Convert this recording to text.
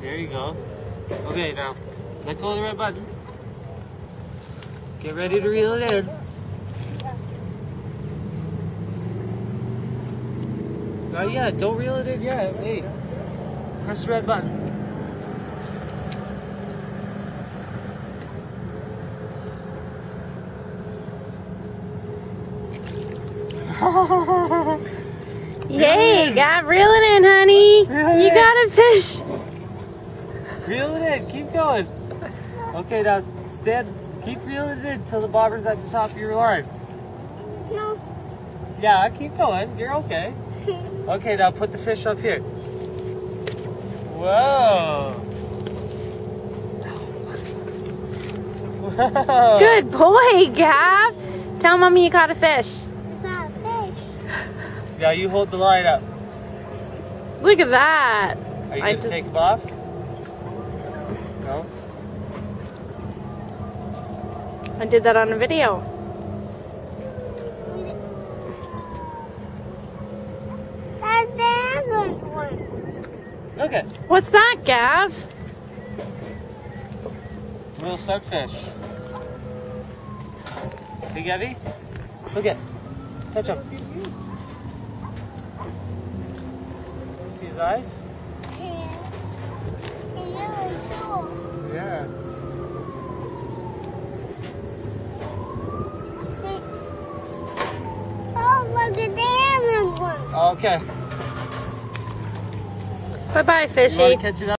There you go. Okay, now let go of the red button. Get ready to reel it in. Not yet. Don't reel it in yet. Wait. Press the red button. Yay, got reel it in, honey. You got a fish. Reel it in. Keep going. Okay, now stand. Keep reeling it in until the bobber's at the top of your line. No. Yeah, keep going. You're okay. Okay, now put the fish up here. Whoa. Whoa. Good boy, Gav. Tell Mommy you caught a fish. Got a fish. Now you hold the line up. Look at that. Are you going to take them off? No? I did that on a video. That's the ambulance one. Okay. What's that, Gav? Little sunfish. Hey, Gavin. Look at. Touch him. See his eyes? Yeah. He's really cool. Yeah. Oh, look at the ambulance one. Okay. Bye-bye, You fishy. want to catch it up?